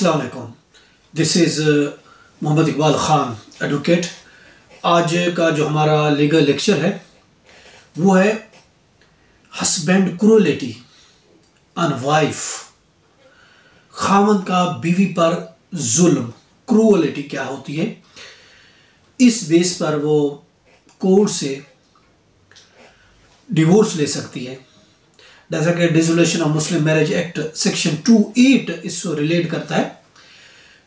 अस्सलाम वालेकुम। This is Mohammad Iqbal Khan advocate. आज का जो हमारा लीगल लेक्चर है वो है हस्बैंड क्रूएलिटी ऑन वाइफ। खामद का बीवी पर जुल्म, क्रूएलिटी क्या होती है, इस बेस पर वो कोर्ट से डिवोर्स ले सकती है। जैसा कि dissolution of Muslim marriage act section 28 इसको रिलेट करता है।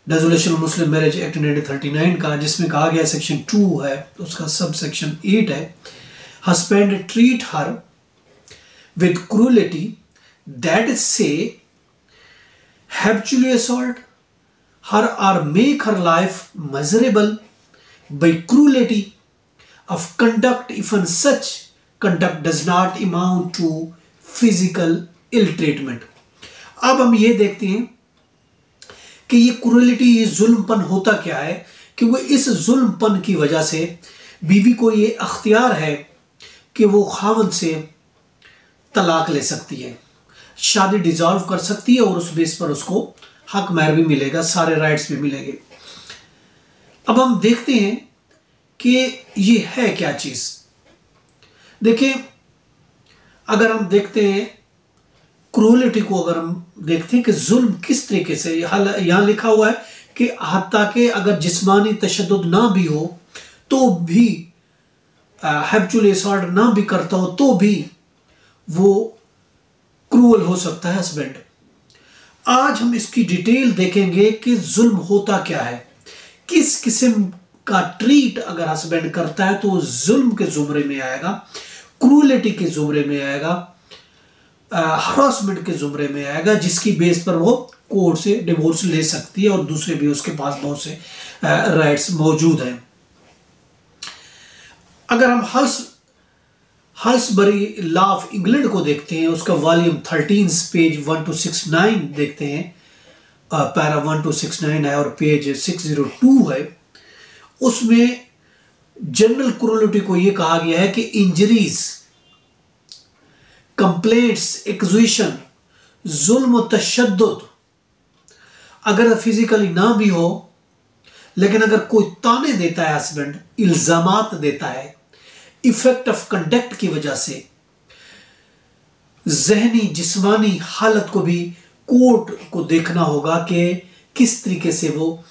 Dissolution of Muslim marriage act 1939 का, जिसमें कहा गया सेक्शन 2 है, उसका सब सेक्शन 8 है, husband treat her with cruelty that is से habitually assault her or make her life miserable by cruelty of conduct even such conduct does not amount to physical ill treatment। अब हम ये देखते हैं कि ये cruelty, ये जुल्मपन होता क्या है कि वो इस जुल्मपन की वजह से बीवी को ये अख्तियार है कि वो खावंद से तलाक ले सकती है, शादी डिसॉल्व कर सकती है और उस बेस पर उसको हक महर भी मिलेगा, सारे राइट्स भी मिलेंगे। अब हम देखते हैं कि ये है क्या चीज। देखिए, अगर हम देखते हैं क्रूएलिटी को, अगर हम देखते हैं कि जुल्म किस तरीके से, यहां लिखा हुआ है कि हत्ता के अगर जिस्मानी तशद्दुद ना भी हो तो भी, हैबिचुअल असॉल्ट ना भी करता हो तो भी वो क्रूअल हो सकता है हस्बैंड। आज हम इसकी डिटेल देखेंगे कि जुल्म होता क्या है, किस किस्म का ट्रीट अगर हस्बैंड करता है तो जुल्म के जुमरे में आएगा, क्रूएलिटी के जुमरे में आएगा, हरासमेंट के जुमरे में आएगा, जिसकी बेस पर वो कोर्ट से डिवोर्स ले सकती है और दूसरे भी उसके पास बहुत से राइट्स मौजूद हैं। अगर हम हल्सबरी लॉ ऑफ इंग्लैंड को देखते हैं, उसका वॉल्यूम 13 पेज 1 to 69 देखते हैं, पैरा 1 to 69 है और पेज 602 है। उसमें जनरल क्रूएलिटी को यह कहा गया है कि इंजरीज, कंप्लेंट्स, एक्यूजेशन, जुल्म और तशद्दुद अगर फिजिकली ना भी हो, लेकिन अगर कोई ताने देता है हस्बैंड, इल्जामात देता है, इफेक्ट ऑफ कंडक्ट की वजह से जहनी जिस्मानी हालत को भी कोर्ट को देखना होगा कि किस तरीके से वो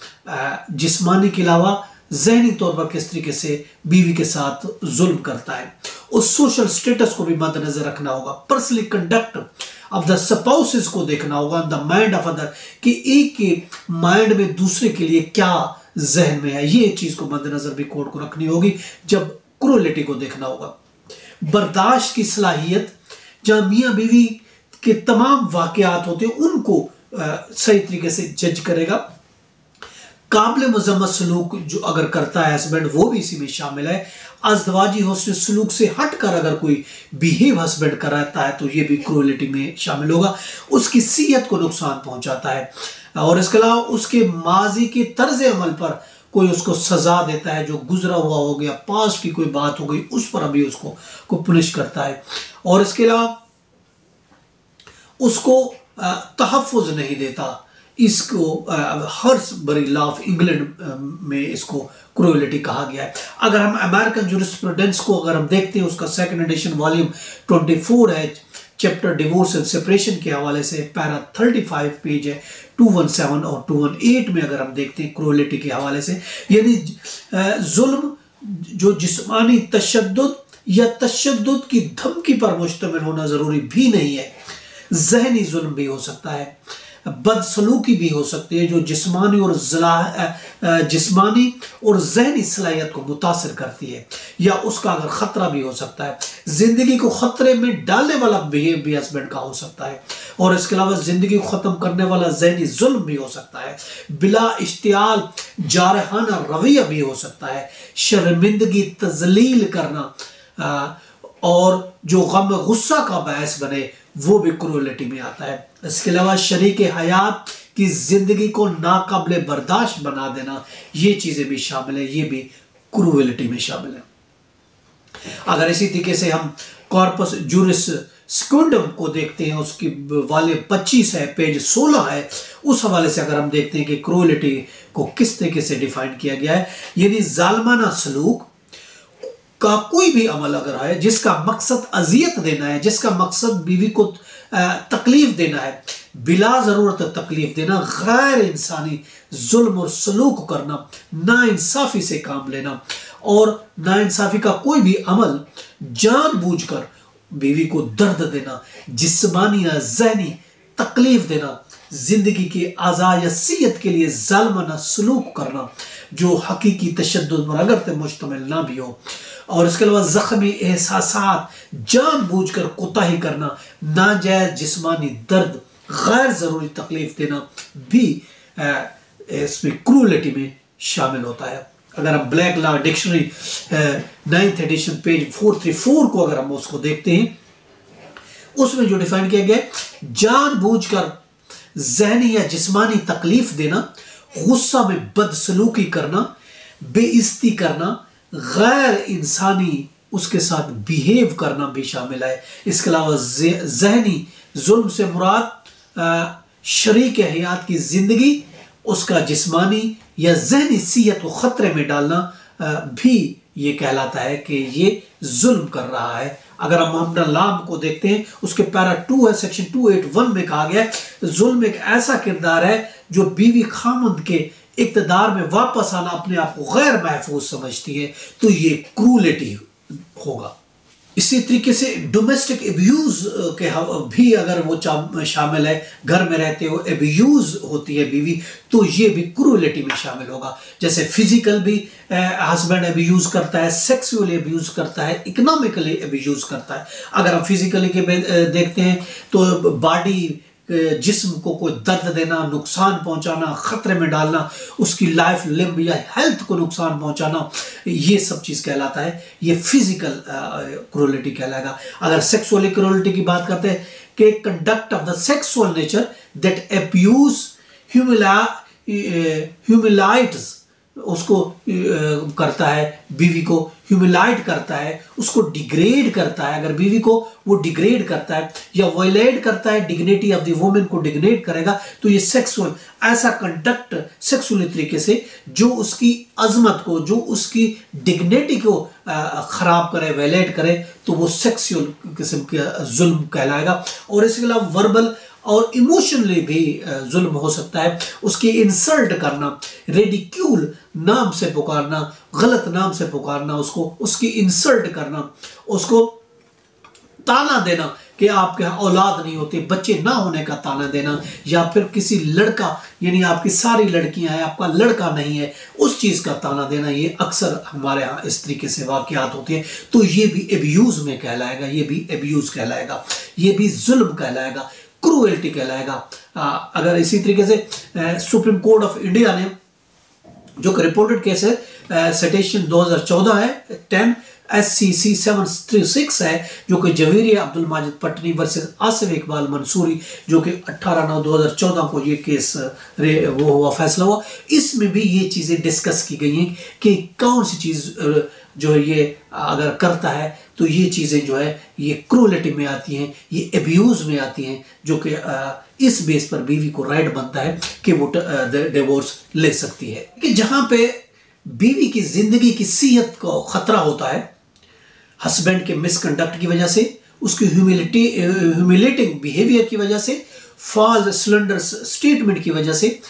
जिस्मानी के अलावा जहनी तौर पर किस तरीके से बीवी के साथ जुल्म करता है। उस सोशल स्टेटस को भी मद्देनजर रखना होगा। Personally conduct of the spouses को देखना होगा, द माइंड ऑफ अदर, कि एक के माइंड में दूसरे के लिए क्या जहन में है, ये चीज को मद्देनजर भी कोर्ट को रखनी होगी जब क्रूएलिटी को देखना होगा। बर्दाश्त की सलाहियत, जहां मियां बीवी के तमाम वाकयात होते हैं उनको सही तरीके से जज करेगा। काबिल मजम्मत सलूक जो अगर करता है हस्बैंड, वो भी इसी में शामिल है। अज़दवाजी हुस्न सलूक से हटकर अगर कोई बिहेव हस्बैंड कराता है तो ये भी क्रूएलिटी में शामिल होगा। उसकी सीहत को नुकसान पहुंचाता है और इसके अलावा उसके माजी के तर्ज अमल पर कोई उसको सजा देता है, जो गुजरा हुआ हो गया, पास्ट की कोई बात हो गई, उस पर अभी उसको को पुनिश करता है। और इसके अलावा उसको तहफ़्फ़ुज़ नहीं देता। इसको हल्सबरी लॉ ऑफ इंग्लैंड में इसको क्रूएलिटी कहा गया है। अगर हम अमेरिकन जूरिस्प्रूडेंस को अगर हम देखते हैं, उसका सेकंड एडिशन वॉल्यूम 24 है, चैप्टर डिवोर्स एंड सेपरेशन के हवाले से, पैरा 35 पेज है, 217 और 218 में अगर हम देखते हैं क्रूएलिटी के हवाले से, यानी जुल्म जो जिस्मानी तशद्दुद या तशद्दुद की धमकी पर मुश्तमिल होना जरूरी भी नहीं है, जहनी जुल्म भी हो सकता है, बदसलूकी भी हो सकती है जो जिस्मानी और जहनी सलाहियत को मुतासर करती है, या उसका अगर खतरा भी हो सकता है, जिंदगी को खतरे में डालने वाला बिहेव भी हस्बैंड का हो सकता है, और इसके अलावा जिंदगी को खत्म करने वाला जहनी जुल्म भी हो सकता है, बिला इश्तियाल जारहाना रवैया भी हो सकता है, शर्मिंदगी तजलील करना और जो गम गुस्सा का बायस बने, वो भी क्रूएलिटी में आता है। इसके अलावा शरीक हयात की जिंदगी को नाकाबिले बर्दाश्त बना देना, ये चीजें भी शामिल है, ये भी क्रूएलिटी में शामिल है। अगर इसी तरीके से हम कॉर्पस जूरिस सेकुंडम को देखते हैं, उसकी वाले 25 है, पेज 16 है, उस हवाले से अगर हम देखते हैं कि क्रूएलिटी को किस तरीके से डिफाइन किया गया है, यानी जालमाना सलूक का कोई भी अमल अगर है जिसका मकसद अजियत देना है, जिसका मकसद बीवी को तकलीफ देना है, बिला ज़रूरत तकलीफ देना, गैर इंसानी जुल्म और सलूक करना, नाइंसाफ़ी से काम लेना, और नाइंसाफ़ी का कोई भी अमल जानबूझकर बीवी को दर्द देना, जिस्मानी या ज़हनी तकलीफ देना, जिंदगी के आज़ा या सीयत के लिए जालमाना सलूक करना जो हकीकी तशद्दुद पर अगर ते मुश्तमिल ना भी हो, और इसके अलावा ज़ख्मी एहसासात, जानबूझकर कोताही करना, नाजायज़ जिस्मानी दर्द, गैर ज़रूरी तकलीफ देना भी इसमें क्रूएलिटी में शामिल होता है। अगर हम black law dictionary 9th edition page 434 को अगर हम उसको देखते हैं, उसमें जो डिफाइन किया गया है, जानबूझकर ज़हनी या जिस्मानी तकलीफ देना, गुस्सा में बदसलूकी करना, बेइज्जती करना, गैर इंसानी उसके साथ बिहेव करना भी शामिल है। इसके अलावा ज़हनी जुल्म से मुराद शरीक हयात की ज़िंदगी, उसका जिस्मानी या ज़हनी सीहत को ख़तरे में डालना भी ये कहलाता है कि ये जुल्म कर रहा है। अगर हम मोहम्मद लाम को देखते हैं, उसके पैरा 2 है, सेक्शन 281 में कहा गया है, जुल्म एक ऐसा किरदार है जो बीवी खामंद के इक़्तिदार में वापस आना अपने आप को गैर महफूज समझती है, तो ये क्रूएलिटी होगा। इसी तरीके से डोमेस्टिक एब्यूज़ के भी अगर वो शामिल है, घर में रहते हो एब्यूज़ होती है बीवी, तो ये भी क्रूएलिटी में शामिल होगा। जैसे फिजिकल भी हस्बैंड एब्यूज़ करता है, सेक्सुअली एब्यूज़ करता है, इकोनॉमिकली एब्यूज़ करता है। अगर हम फिजिकली के देखते हैं तो बॉडी जिस्म को कोई दर्द देना, नुकसान पहुंचाना, ख़तरे में डालना, उसकी लाइफ लिम्ब या हेल्थ को नुकसान पहुंचाना, ये सब चीज़ कहलाता है, ये फिजिकल क्रूएलिटी कहलाएगा। अगर सेक्सुअल क्रूएलिटी की बात करते हैं कि conduct of the sexual nature that abuse humiliates, उसको करता है, बीवी को ह्यूमिलाइट करता है, उसको डिग्रेड करता है, अगर बीवी को वो डिग्रेड करता है या वायलेट करता है डिग्निटी ऑफ द वुमेन को डिग्रेड करेगा, तो ये सेक्सुअल ऐसा कंडक्ट सेक्सुअली तरीके से जो उसकी अजमत को, जो उसकी डिग्निटी को ख़राब करे, वायलेट करे, तो वो सेक्सुअल किस्म का जुल्म कहलाएगा। और इसके अलावा वर्बल और इमोशनली भी जुल्म हो सकता है। उसकी इंसल्ट करना, रेडिक्यूल नाम से पुकारना, गलत नाम से पुकारना, उसको उसकी इंसल्ट करना, उसको ताना देना कि आपके यहाँ औलाद नहीं होती, बच्चे ना होने का ताना देना, या फिर किसी लड़का यानी आपकी सारी लड़कियां हैं, आपका लड़का नहीं है, उस चीज़ का ताना देना, ये अक्सर हमारे यहाँ इस तरीके से वाक़यात होती हैं। तो ये भी एब्यूज़ में कहलाएगा, ये भी एब्यूज़ कहलाएगा, ये भी जुल्म कहलाएगा, क्रूएल्टी कहलाएगा। अगर इसी तरीके से सुप्रीम कोर्ट ऑफ इंडिया ने जो रिपोर्टेड केस है, सिटेशन 2014 है 10 SCC 736 है, जो कि जवेरिया अब्दुल माजिद पटनी वर्सेस आसिफ इकबाल मंसूरी, जो कि 18/9/2014 को ये केस वो हुआ, फैसला हुआ। इसमें भी ये चीज़ें डिस्कस की गई हैं कि कौन सी चीज़ जो है ये अगर करता है तो ये चीज़ें जो है ये क्रूएलिटी में आती हैं, ये एब्यूज़ में आती हैं, जो कि इस बेस पर बीवी को राइट बनता है कि वो डिवोर्स ले सकती है। कि जहाँ पे बीवी की ज़िंदगी की सेहत को ख़तरा होता है हस्बैंड के मिसकंडक्ट की वजह से, उसकी ह्यूमिलेटिंग बिहेवियर की वजह से, फॉल्स स्लैंडरस स्टेटमेंट की वजह से,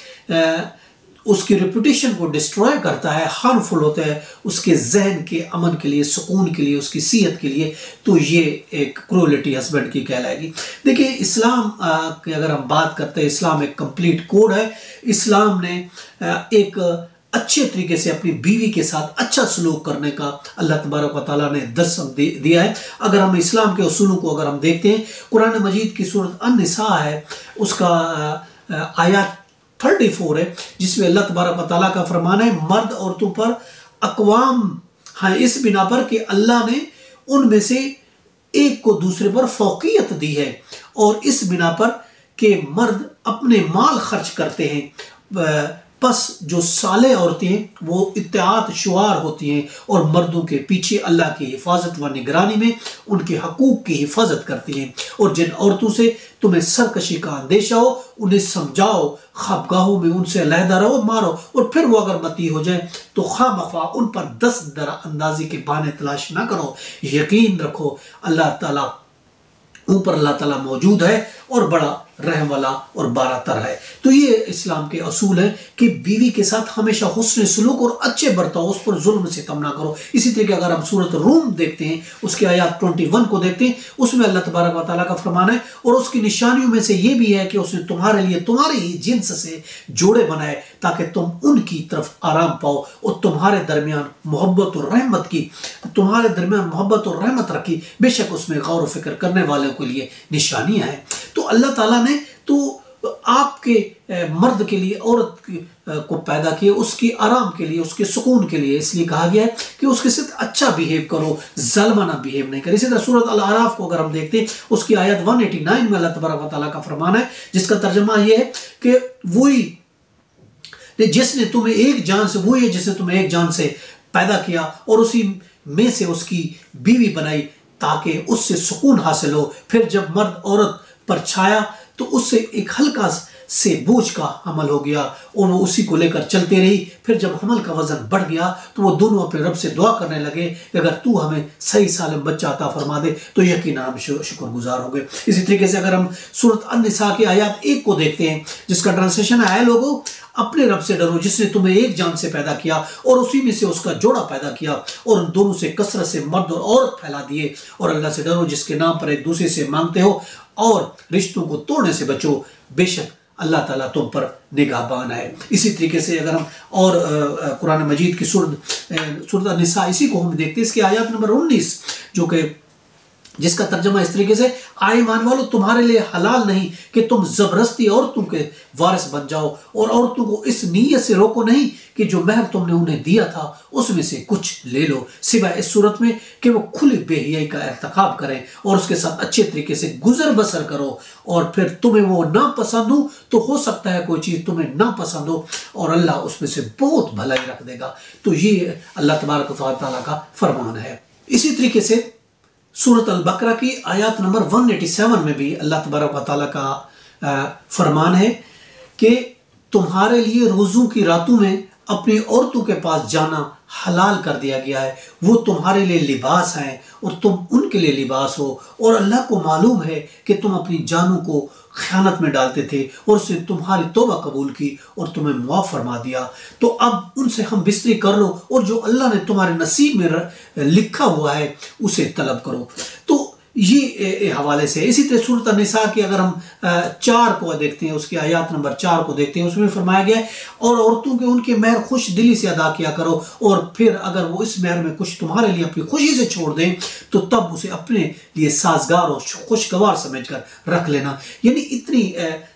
उसकी रेपुटेशन को डिस्ट्रॉय करता है, हार्मफुल होता है उसके जहन के अमन के लिए, सुकून के लिए, उसकी सेहत के लिए, तो ये एक क्रूएलिटी हस्बैंड की कहलाएगी। देखिए इस्लाम की अगर हम बात करते हैं, इस्लाम एक कंप्लीट कोड है। इस्लाम ने एक अच्छे तरीके से अपनी बीवी के साथ अच्छा सलूक करने का अल्लाह तबारक व तआला ने दर्स दिया है। अगर हम इस्लाम के उसूलों को अगर हम देखते हैं, कुरान मजीद की सूरत अन-निसा है, उसका आयत 34 है, जिसमें अल्लाह तबारक व तआला का फरमान है, मर्द औरतों पर अक़वाम है इस बिना पर कि अल्लाह ने उनमें से एक को दूसरे पर फ़ौक़ियत दी है, और इस बिना पर कि मर्द अपने माल खर्च करते हैं बस जो साले औरतें हैं वो इत्तेआत शुआर होती हैं और मर्दों के पीछे अल्लाह की हिफाजत व निगरानी में उनके हकूक़ की हिफाजत करती हैं। और जिन औरतों से तुम्हें सरकशी का अंदेशा हो उन्हें समझाओ, खाबगाहों में उनसे अलहदा रहो, मारो, और फिर वो अगर मती हो जाए तो खामखा उन पर 10 अंदाजी के बहाने तलाश ना करो। यकीन रखो अल्लाह ताला ऊपर अल्लाह ताला मौजूद है और बड़ा रहम वाला और बारातर है। तो ये इस्लाम के असूल है कि बीवी के साथ हमेशा हुस्न सलूक और अच्छे बर्ताव, उस पर जुल्म से सितम ना करो। इसी तरीके अगर हम सूरत रूम देखते हैं उसके आयत 21 को देखते हैं, उसमें अल्लाह तबारक व तआला का फरमान है और उसकी निशानियों में से ये भी है कि उसने तुम्हारे लिए तुम्हारी ही जिन्स से जोड़े बनाए ताकि तुम उनकी तरफ आराम पाओ और तुम्हारे दरमियान मोहब्बत और रहमत रखी। बेशक उसमें गौर फिक्र करने वालों के लिए निशानियां हैं। तो अल्लाह ताला ने तो आपके मर्द के लिए औरत को पैदा किया उसकी आराम के लिए, उसके सुकून के लिए। इसलिए कहा गया है कि उसके साथ अच्छा बिहेव करो, ज़ालिमाना बिहेव नहीं करो। इसी तरह सूरत अल आराफ को अगर हम देखते हैं उसकी आयत 189 में अल्लाह तबारक व तआला का फरमान है जिसका तर्जुमा यह है कि वही जिसने तुम्हें एक जान से, वही है जिसने तुम्हें एक जान से पैदा किया और उसी में से उसकी बीवी बनाई ताकि उससे सुकून हासिल हो। फिर जब मर्द औरत पर छाया तो उससे एक हल्का से बोझ का हमल हो गया और वो उसी को लेकर चलते रही। फिर जब हमल का वजन बढ़ गया तो वो दोनों अपने रब से दुआ करने लगे कि अगर तू हमें सही सालिम बच्चा अता फरमा दे तो यकीनन हम शुक्रगुजार होंगे। इसी तरीके से अगर हम सूरत अन-निसा की आयत 1 को देखते हैं जिसका ट्रांसलेशन है, लोगों अपने रब से डरो जिसने तुम्हें एक जान से पैदा किया और उसी में से उसका जोड़ा पैदा किया और उन दोनों से कसरत से मर्द और औरत फैला दिए। और अल्लाह से डरो जिसके नाम पर एक दूसरे से मांगते हो और रिश्तों को तोड़ने से बचो। बेशक अल्लाह ताला तुम पर निगाहबान है। इसी तरीके से अगर हम और कुरान मजीद की सूरत अन-निसा इसी को हम देखते हैं, इसकी आयत नंबर 19 जो कि जिसका तर्जुमा इस तरीके से, आए ईमान वालों तुम्हारे लिए हलाल नहीं कि तुम जबरदस्ती औरतों के वारिस बन जाओ और औरतों को इस नीयत से रोको नहीं कि जो महर तुमने उन्हें दिया था उसमें से कुछ ले लो, सिवाय इस सूरत में कि वो खुली बेहियाई का इर्तिकाब करें और उसके साथ अच्छे तरीके से गुजर बसर करो। और फिर तुम्हें वो ना पसंद हो तो हो सकता है कोई चीज़ तुम्हें ना पसंद हो और अल्लाह उसमें से बहुत भलाई रख देगा। तो ये अल्लाह तबारक व तआला का फरमान है। इसी तरीके से सूरत अल-बकरा की आयत नंबर 187 में भी अल्लाह तबारक व तआला का फरमान है कि तुम्हारे लिए रोज़ों की रातों में अपनी औरतों के पास जाना हलाल कर दिया गया है, वो तुम्हारे लिए लिबास हैं और तुम उनके लिए लिबास हो। और अल्लाह को मालूम है कि तुम अपनी जानों को ख़यानत में डालते थे और उसने तुम्हारी तौबा कबूल की और तुम्हें मुआफ़ फरमा दिया। तो अब उनसे हम बिस्तरी कर लो और जो अल्लाह ने तुम्हारे नसीब में लिखा हुआ है उसे तलब करो। तो ये हवाले से इसी तरह सूरत अन-निसा की अगर हम 4 को देखते हैं, उसकी आयत नंबर 4 को देखते हैं, उसमें फरमाया गया है और औरतों के उनके महर खुश दिली से अदा किया करो और फिर अगर वो इस महर में कुछ तुम्हारे लिए अपनी खुशी से छोड़ दें तो तब उसे अपने लिए साजगार और खुशगवार समझकर रख लेना। यानी इतनी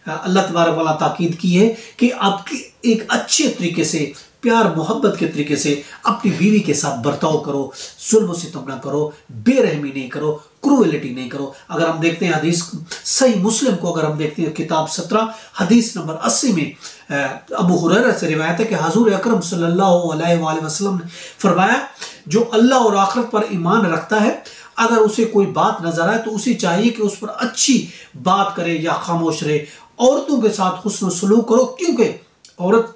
अल्लाह तबारक वाला ताकीद की है कि आपकी एक अच्छे तरीके से प्यार मोहब्बत के तरीके से अपनी बीवी के साथ बर्ताव करो, जुल्म सितम ना करो, बेरहमी नहीं करो, क्रूएलिटी नहीं करो। अगर हम देखते हैं हदीस सही मुस्लिम को अगर हम देखते हैं किताब 17 हदीस नंबर 80 में अबू हुरैरा से रिवायत है कि हुजूर अकरम सल्लल्लाहु अलैहि वसल्लम ने फरमाया, जो अल्लाह और आखिरत पर ईमान रखता है अगर उसे कोई बात नजर आए तो उसे चाहिए कि उस पर अच्छी बात करे या खामोश रहे। औरतों के साथ हुस्न सलूक करो क्योंकि औरत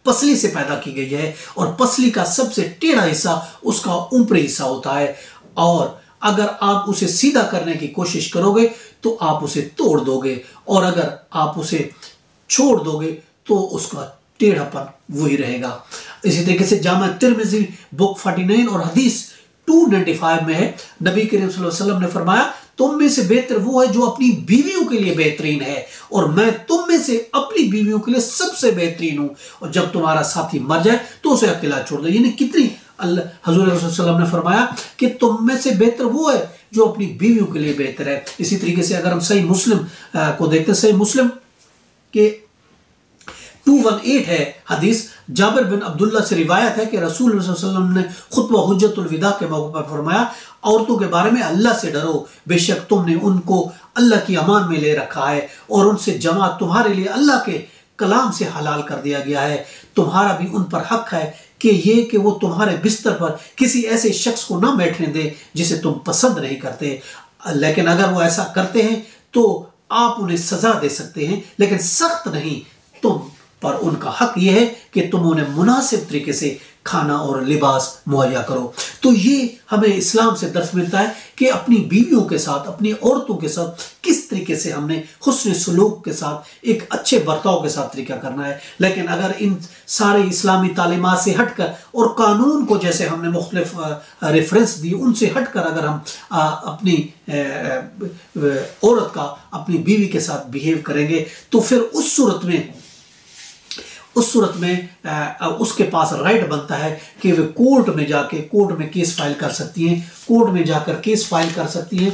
पसली से पैदा की गई है और पसली का सबसे टेढ़ा हिस्सा उसका ऊपरी हिस्सा होता है और अगर आप उसे सीधा करने की कोशिश करोगे तो आप उसे तोड़ दोगे और अगर आप उसे छोड़ दोगे तो उसका टेढ़ापन वही रहेगा। इसी तरीके से जामा तिरमिज़ी बुक 49 और हदीस 295 में है, नबी करीम सल्लल्लाहु अलैहि वसल्लम ने फरमाया, तुम में से बेहतर वो है जो अपनी बीवियों के लिए बेहतरीन है और मैं तुम में से अपनी बीवियों के लिए सबसे बेहतरीन हूं और जब तुम्हारा साथी मर जाए तो उसे अकेला छोड़ दो। यानी कितनी हुजूर सल्लल्लाहु ने फरमाया कि तुम में से बेहतर वो है जो अपनी बीवियों के लिए बेहतर है। इसी तरीके से अगर हम सही मुस्लिम को देखते हैं, सही मुस्लिम के 218 है हदीस, जाबिर बिन अब्दुल्ला से रिवायत है कि रसूल सल्लल्लाहु अलैहि वसल्लम ने खुतबा हुज्जतुल विदा के मौके पर फरमाया, औरतों के बारे में अल्लाह से डरो, बेशक तुमने उनको अल्लाह की अमान में ले रखा है और उनसे जमात तुम्हारे लिए अल्लाह के कलाम से हलाल कर दिया गया है। तुम्हारा भी उन पर हक है कि वो तुम्हारे बिस्तर पर किसी ऐसे शख्स को ना बैठने दे जिसे तुम पसंद नहीं करते, लेकिन अगर वो ऐसा करते हैं तो आप उन्हें सजा दे सकते हैं, लेकिन सख्त नहीं। तुम पर उनका हक यह है कि तुम उन्हें मुनासिब तरीके से खाना और लिबास मुहैया करो। तो ये हमें इस्लाम से दर्श मिलता है कि अपनी बीवियों के साथ, अपनी औरतों के साथ किस तरीके से हमने हुस्न सलूक के साथ, एक अच्छे बर्ताव के साथ तरीका करना है। लेकिन अगर इन सारे इस्लामी तालीमात से हटकर और कानून को जैसे हमने मुख्तलिफ रेफरेंस दिए उनसे हटकर अगर हम अपनी औरत का अपनी बीवी के साथ बिहेव करेंगे तो फिर उस सूरत में उसके पास राइट बनता है कि वे कोर्ट में केस फाइल कर सकती हैं, कोर्ट में जाकर केस फाइल कर सकती हैं,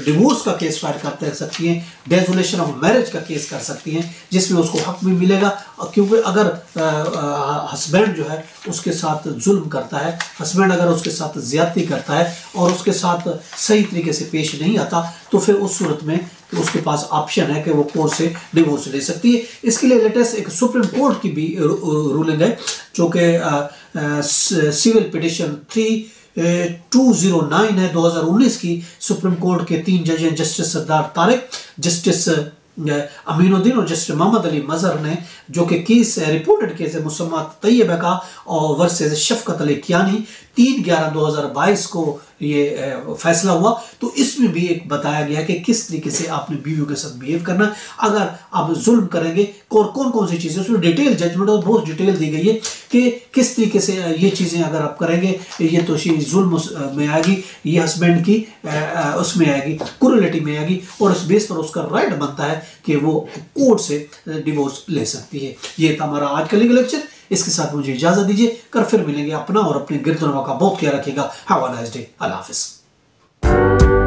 डिवोर्स का केस फाइल कर सकती हैं, डेजोलेशन ऑफ मैरिज का केस कर सकती हैं, जिसमें उसको हक भी मिलेगा। क्योंकि अगर हस्बैंड जो है उसके साथ जुल्म करता है, हस्बैंड अगर उसके साथ ज्यादती करता है और उसके साथ सही तरीके से पेश नहीं आता, तो फिर उस सूरत में उसके पास ऑप्शन है कि वो कोर्ट से डिवोर्स ले सकती है। इसके लिए लेटेस्ट एक सुप्रीम कोर्ट की भी रूलिंग है, जो कि सिविल पिटिशन 3209 है 2019 की। सुप्रीम कोर्ट के 3 जज हैं, जस्टिस सरदार तारिक, जस्टिस अमीनुद्दीन और जस्टिस मोहम्मद अली मजहर ने, जो कि केस रिपोर्टेड केस है मुसम्मा तैयबा का और वर्सेस शफकत अली कियानी, 3/11/2022 को ये फैसला हुआ। तो इसमें भी एक बताया गया कि किस तरीके से आपने बीवियों के साथ बिहेव करना। अगर आप जुल्म करेंगे और कौन कौन सी चीज़ें, उसमें डिटेल जजमेंट और बहुत डिटेल दी गई है कि किस तरीके से ये चीज़ें अगर आप करेंगे ये तो जुल्म में आएगी, ये हस्बैंड की उसमें आएगी, कुरलिटी में आएगी, और इस बेस पर उसका राइट बनता है कि वो कोर्ट से डिवोर्स ले सकती है। ये था हमारा आज का लीगल लेक्चर। इसके साथ मुझे इजाजत दीजिए, कर फिर मिलेंगे। अपना और अपने गिरदोनवा का बहुत ख्याल रखिएगा। Have a nice day. अल्लाह हाफिज़।